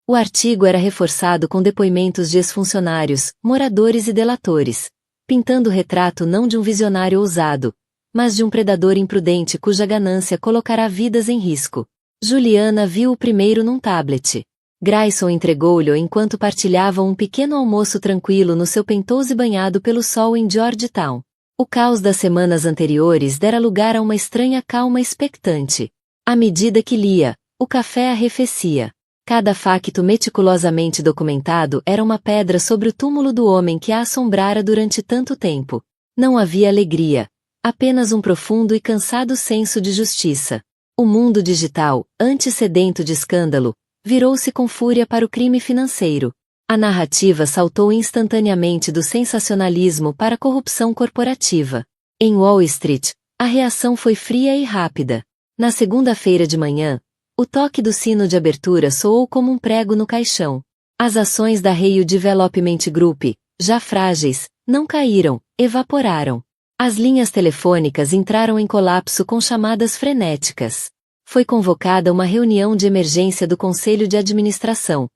Speaker 1: O artigo era reforçado com depoimentos de ex-funcionários, moradores e delatores, pintando o retrato não de um visionário ousado, mas de um predador imprudente cuja ganância colocará vidas em risco. Juliana viu o primeiro num tablet. Grayson entregou-lhe enquanto partilhavam um pequeno almoço tranquilo no seu Pentose banhado pelo sol em Georgetown. O caos das semanas anteriores dera lugar a uma estranha calma expectante. À medida que lia, o café arrefecia. Cada facto meticulosamente documentado era uma pedra sobre o túmulo do homem que a assombrara durante tanto tempo. Não havia alegria. Apenas um profundo e cansado senso de justiça. O mundo digital, antes sedento de escândalo, virou-se com fúria para o crime financeiro. A narrativa saltou instantaneamente do sensacionalismo para a corrupção corporativa. Em Wall Street, a reação foi fria e rápida. Na segunda-feira de manhã, o toque do sino de abertura soou como um prego no caixão. As ações da Rio Development Group, já frágeis, não caíram, evaporaram. As linhas telefônicas entraram em colapso com chamadas frenéticas. Foi convocada uma reunião de emergência do Conselho de Administração.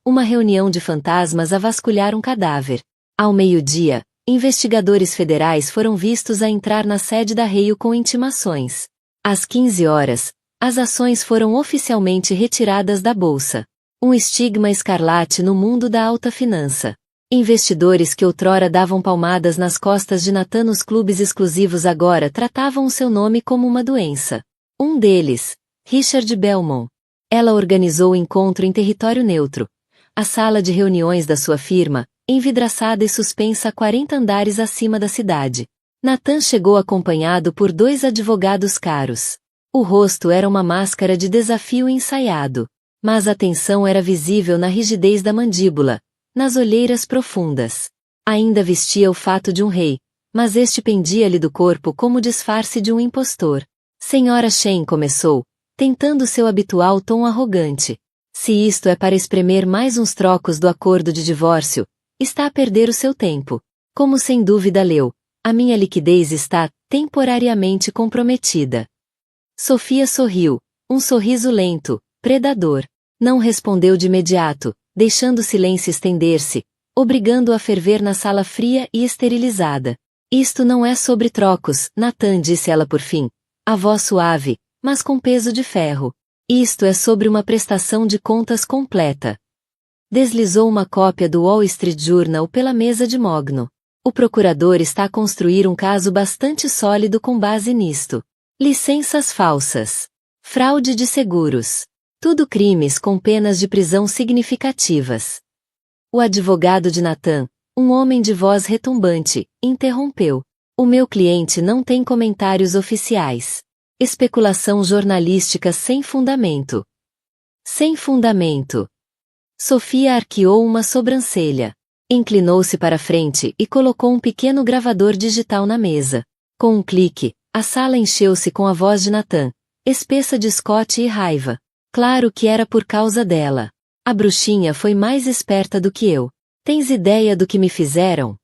Speaker 1: Uma reunião de fantasmas a vasculhar um cadáver. Ao meio-dia, investigadores federais foram vistos a entrar na sede da Rio com intimações. Às 15 horas, as ações foram oficialmente retiradas da bolsa. Um estigma escarlate no mundo da alta finança. Investidores que outrora davam palmadas nas costas de Natan nos clubes exclusivos agora tratavam o seu nome como uma doença. Um deles, Richard Belmont. Ela organizou o encontro em território neutro. A sala de reuniões da sua firma, envidraçada e suspensa a 40 andares acima da cidade. Natan chegou acompanhado por 2 advogados caros. O rosto era uma máscara de desafio ensaiado, mas a tensão era visível na rigidez da mandíbula, nas olheiras profundas. Ainda vestia o fato de um rei, mas este pendia-lhe do corpo como o disfarce de um impostor. Senhora Shen começou, tentando seu habitual tom arrogante. Se isto é para espremer mais uns trocos do acordo de divórcio, está a perder o seu tempo. Como sem dúvida leu, a minha liquidez está, temporariamente comprometida. Sofia sorriu, um sorriso lento, predador. Não respondeu de imediato, deixando o silêncio estender-se, obrigando-o a ferver na sala fria e esterilizada. Isto não é sobre trocos, Natan, disse ela por fim, a voz suave, mas com peso de ferro. Isto é sobre uma prestação de contas completa. Deslizou uma cópia do Wall Street Journal pela mesa de mogno. O procurador está a construir um caso bastante sólido com base nisto. Licenças falsas. Fraude de seguros. Tudo crimes com penas de prisão significativas. O advogado de Natan, um homem de voz retumbante, interrompeu. O meu cliente não tem comentários oficiais. Especulação jornalística sem fundamento. Sem fundamento. Sofia arqueou uma sobrancelha. Inclinou-se para frente e colocou um pequeno gravador digital na mesa. Com um clique, a sala encheu-se com a voz de Natan, espessa de Scott e raiva. Claro que era por causa dela. A bruxinha foi mais esperta do que eu. Tens ideia do que me fizeram?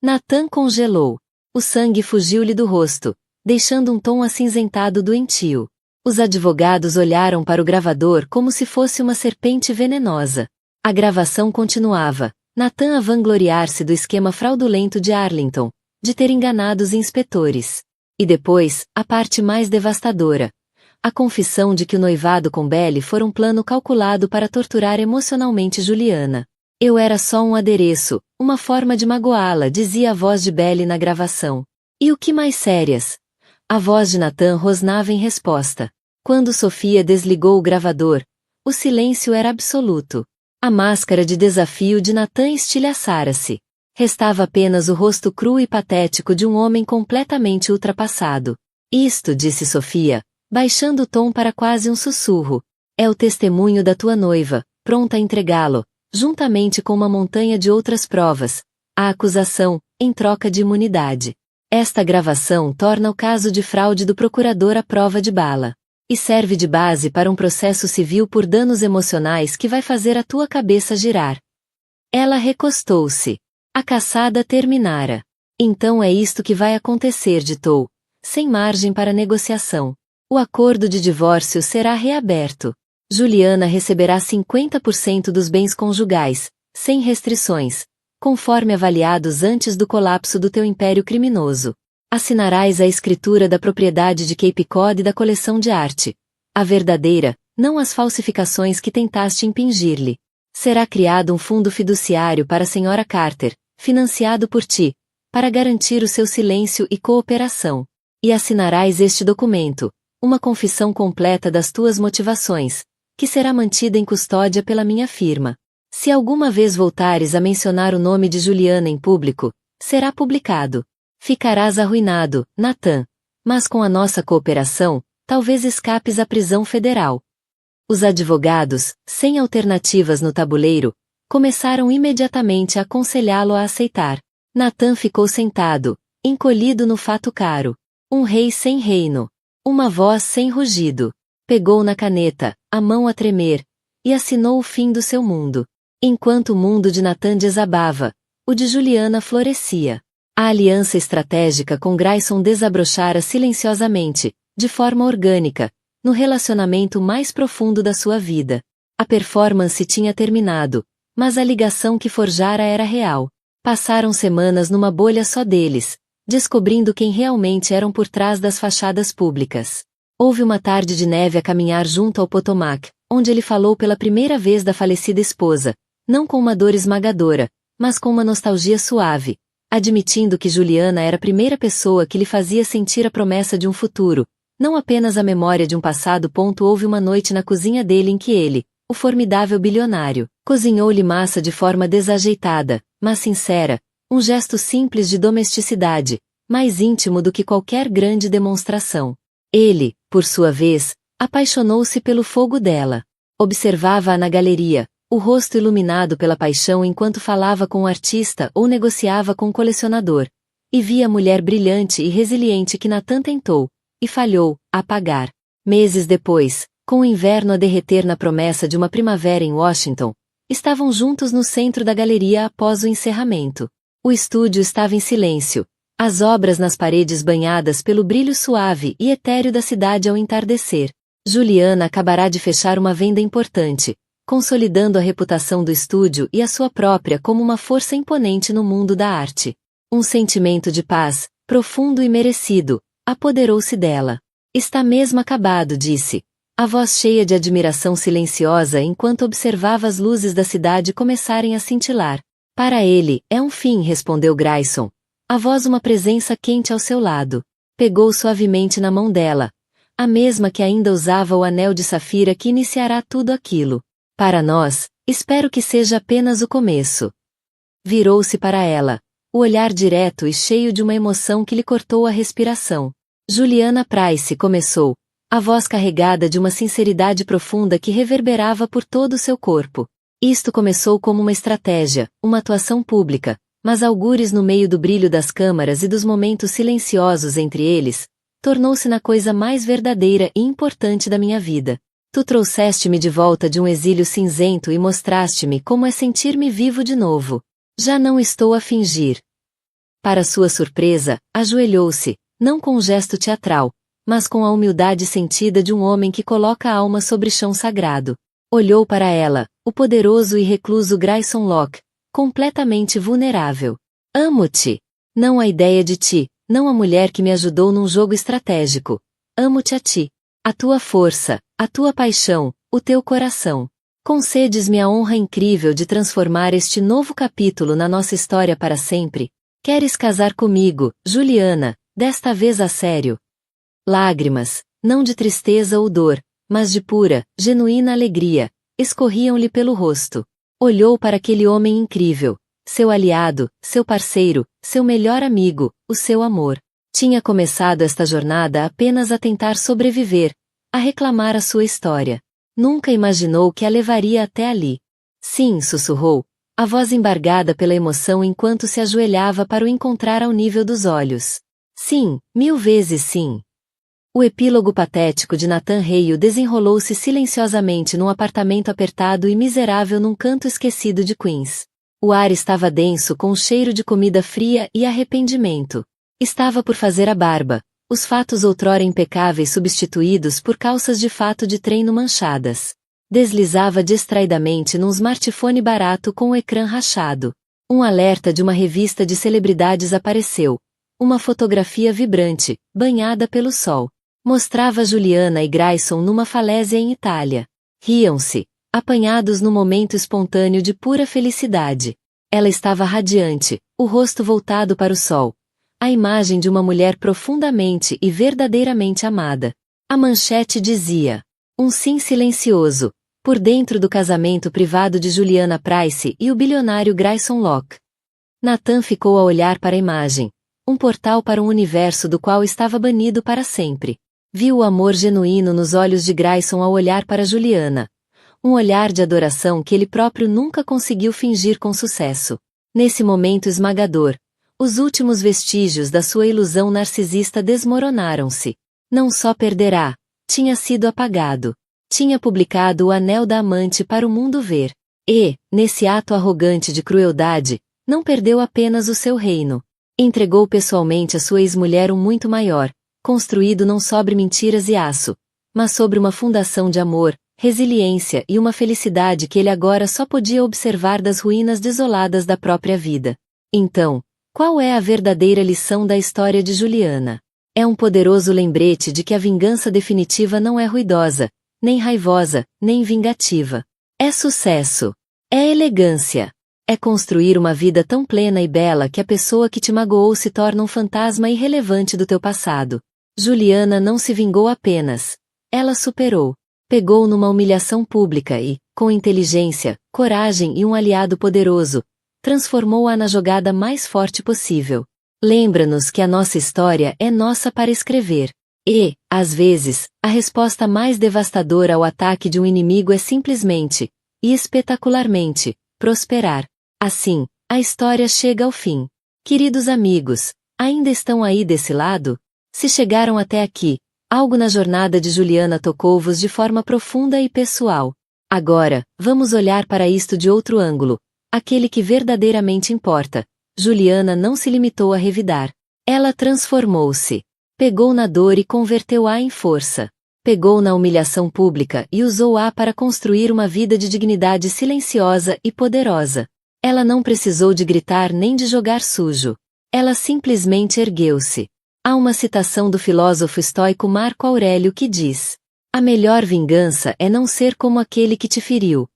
Speaker 1: Natan congelou. O sangue fugiu-lhe do rosto, deixando um tom acinzentado doentio. Os advogados olharam para o gravador como se fosse uma serpente venenosa. A gravação continuava. Natan a vangloriar-se do esquema fraudulento de Arlington, de ter enganado os inspetores. E depois, a parte mais devastadora. A confissão de que o noivado com Belly fora um plano calculado para torturar emocionalmente Juliana. Eu era só um adereço, uma forma de magoá-la, dizia a voz de Belly na gravação. E o que mais sérias? A voz de Natan rosnava em resposta. Quando Sofia desligou o gravador, o silêncio era absoluto. A máscara de desafio de Natan estilhaçara-se. Restava apenas o rosto cru e patético de um homem completamente ultrapassado. Isto, disse Sofia, baixando o tom para quase um sussurro, é o testemunho da tua noiva, pronta a entregá-lo, juntamente com uma montanha de outras provas, a acusação, em troca de imunidade. Esta gravação torna o caso de fraude do procurador à prova de bala. E serve de base para um processo civil por danos emocionais que vai fazer a tua cabeça girar. Ela recostou-se. A caçada terminara. Então é isto que vai acontecer, ditou, sem margem para negociação. O acordo de divórcio será reaberto. Juliana receberá 50% dos bens conjugais, sem restrições, conforme avaliados antes do colapso do teu império criminoso. Assinarás a escritura da propriedade de Cape Cod e da coleção de arte. A verdadeira, não as falsificações que tentaste impingir-lhe. Será criado um fundo fiduciário para a Sra. Carter, financiado por ti, para garantir o seu silêncio e cooperação. E assinarás este documento, uma confissão completa das tuas motivações, que será mantida em custódia pela minha firma. Se alguma vez voltares a mencionar o nome de Juliana em público, será publicado. Ficarás arruinado, Natan. Mas com a nossa cooperação, talvez escapes à prisão federal. Os advogados, sem alternativas no tabuleiro, começaram imediatamente a aconselhá-lo a aceitar. Natan ficou sentado, encolhido no fato caro. Um rei sem reino. Uma voz sem rugido. Pegou na caneta, a mão a tremer, e assinou o fim do seu mundo. Enquanto o mundo de Nathan desabava, o de Juliana florescia. A aliança estratégica com Grayson desabrochara silenciosamente, de forma orgânica, no relacionamento mais profundo da sua vida. A performance tinha terminado, mas a ligação que forjara era real. Passaram semanas numa bolha só deles, descobrindo quem realmente eram por trás das fachadas públicas. Houve uma tarde de neve a caminhar junto ao Potomac, onde ele falou pela primeira vez da falecida esposa, não com uma dor esmagadora, mas com uma nostalgia suave, admitindo que Juliana era a primeira pessoa que lhe fazia sentir a promessa de um futuro, não apenas a memória de um passado. Houve uma noite na cozinha dele em que ele, o formidável bilionário, cozinhou-lhe massa de forma desajeitada, mas sincera, um gesto simples de domesticidade, mais íntimo do que qualquer grande demonstração. Ele, por sua vez, apaixonou-se pelo fogo dela. Observava-a na galeria, o rosto iluminado pela paixão enquanto falava com o artista ou negociava com o colecionador, e via a mulher brilhante e resiliente que Nathan tentou, e falhou, a apagar. Meses depois, com o inverno a derreter na promessa de uma primavera em Washington, estavam juntos no centro da galeria após o encerramento. O estúdio estava em silêncio, as obras nas paredes banhadas pelo brilho suave e etéreo da cidade ao entardecer. Juliana acabará de fechar uma venda importante, consolidando a reputação do estúdio e a sua própria como uma força imponente no mundo da arte. Um sentimento de paz, profundo e merecido, apoderou-se dela. Está mesmo acabado, disse. A voz cheia de admiração silenciosa enquanto observava as luzes da cidade começarem a cintilar. Para ele, é um fim, respondeu Grayson. A voz uma presença quente ao seu lado. Pegou suavemente na mão dela, a mesma que ainda usava o anel de safira que iniciará tudo aquilo. Para nós, espero que seja apenas o começo. Virou-se para ela, o olhar direto e cheio de uma emoção que lhe cortou a respiração. Juliana Price começou, a voz carregada de uma sinceridade profunda que reverberava por todo o seu corpo. Isto começou como uma estratégia, uma atuação pública, mas algures no meio do brilho das câmaras e dos momentos silenciosos entre eles, tornou-se na coisa mais verdadeira e importante da minha vida. Tu trouxeste-me de volta de um exílio cinzento e mostraste-me como é sentir-me vivo de novo. Já não estou a fingir. Para sua surpresa, ajoelhou-se, não com um gesto teatral, mas com a humildade sentida de um homem que coloca a alma sobre chão sagrado. Olhou para ela, o poderoso e recluso Grayson Locke, completamente vulnerável. Amo-te. Não a ideia de ti, não a mulher que me ajudou num jogo estratégico. Amo-te a ti. A tua força, a tua paixão, o teu coração. Concedes-me a honra incrível de transformar este novo capítulo na nossa história para sempre. Queres casar comigo, Juliana, desta vez a sério? Lágrimas, não de tristeza ou dor, mas de pura, genuína alegria, escorriam-lhe pelo rosto. Olhou para aquele homem incrível, seu aliado, seu parceiro, seu melhor amigo, o seu amor. Tinha começado esta jornada apenas a tentar sobreviver, a reclamar a sua história. Nunca imaginou que a levaria até ali. Sim, sussurrou, a voz embargada pela emoção enquanto se ajoelhava para o encontrar ao nível dos olhos. Sim, 1000 vezes sim. O epílogo patético de Nathan Hale desenrolou-se silenciosamente num apartamento apertado e miserável num canto esquecido de Queens. O ar estava denso com o cheiro de comida fria e arrependimento. Estava por fazer a barba, os fatos outrora impecáveis substituídos por calças de fato de treino manchadas. Deslizava distraidamente num smartphone barato com o ecrã rachado. Um alerta de uma revista de celebridades apareceu. Uma fotografia vibrante, banhada pelo sol. Mostrava Juliana e Grayson numa falésia em Itália. Riam-se, apanhados no momento espontâneo de pura felicidade. Ela estava radiante, o rosto voltado para o sol. A imagem de uma mulher profundamente e verdadeiramente amada. A manchete dizia: um sim silencioso, por dentro do casamento privado de Juliana Price e o bilionário Grayson Locke. Nathan ficou a olhar para a imagem, um portal para um universo do qual estava banido para sempre. Viu o amor genuíno nos olhos de Grayson ao olhar para Juliana. Um olhar de adoração que ele próprio nunca conseguiu fingir com sucesso. Nesse momento esmagador, os últimos vestígios da sua ilusão narcisista desmoronaram-se. Não só perderá, tinha sido apagado. Tinha publicado o anel da amante para o mundo ver. E, nesse ato arrogante de crueldade, não perdeu apenas o seu reino. Entregou pessoalmente a sua ex-mulher um muito maior, construído não sobre mentiras e aço, mas sobre uma fundação de amor, resiliência e uma felicidade que ele agora só podia observar das ruínas desoladas da própria vida. Então, qual é a verdadeira lição da história de Juliana? É um poderoso lembrete de que a vingança definitiva não é ruidosa, nem raivosa, nem vingativa. É sucesso. É elegância. É construir uma vida tão plena e bela que a pessoa que te magoou se torna um fantasma irrelevante do teu passado. Juliana não se vingou apenas. Ela superou. Pegou numa humilhação pública e, com inteligência, coragem e um aliado poderoso, transformou-a na jogada mais forte possível. Lembra-nos que a nossa história é nossa para escrever. E, às vezes, a resposta mais devastadora ao ataque de um inimigo é simplesmente, e espetacularmente, prosperar. Assim, a história chega ao fim. Queridos amigos, ainda estão aí desse lado? Se chegaram até aqui, algo na jornada de Juliana tocou-vos de forma profunda e pessoal. Agora, vamos olhar para isto de outro ângulo, aquele que verdadeiramente importa. Juliana não se limitou a revidar. Ela transformou-se. Pegou na dor e converteu-a em força. Pegou na humilhação pública e usou-a para construir uma vida de dignidade silenciosa e poderosa. Ela não precisou de gritar nem de jogar sujo. Ela simplesmente ergueu-se. Há uma citação do filósofo estoico Marco Aurélio que diz: "A melhor vingança é não ser como aquele que te feriu."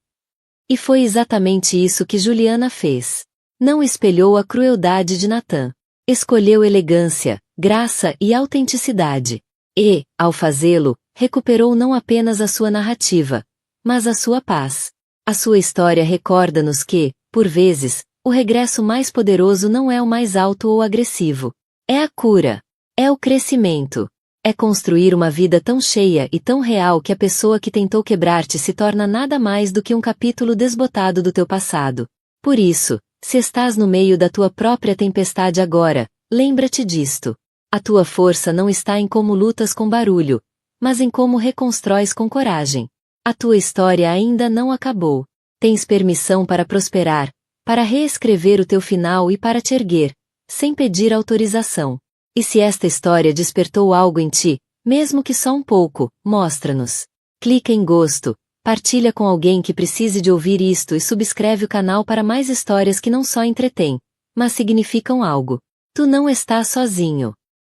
Speaker 1: E foi exatamente isso que Juliana fez. Não espelhou a crueldade de Natan. Escolheu elegância, graça e autenticidade. E, ao fazê-lo, recuperou não apenas a sua narrativa, mas a sua paz. A sua história recorda-nos que, por vezes, o regresso mais poderoso não é o mais alto ou agressivo. É a cura. É o crescimento. É construir uma vida tão cheia e tão real que a pessoa que tentou quebrar-te se torna nada mais do que um capítulo desbotado do teu passado. Por isso, se estás no meio da tua própria tempestade agora, lembra-te disto. A tua força não está em como lutas com barulho, mas em como reconstróis com coragem. A tua história ainda não acabou. Tens permissão para prosperar, para reescrever o teu final e para te erguer, sem pedir autorização. E se esta história despertou algo em ti, mesmo que só um pouco, mostra-nos. Clica em gosto, partilha com alguém que precise de ouvir isto e subscreve o canal para mais histórias que não só entretêm, mas significam algo. Tu não estás sozinho.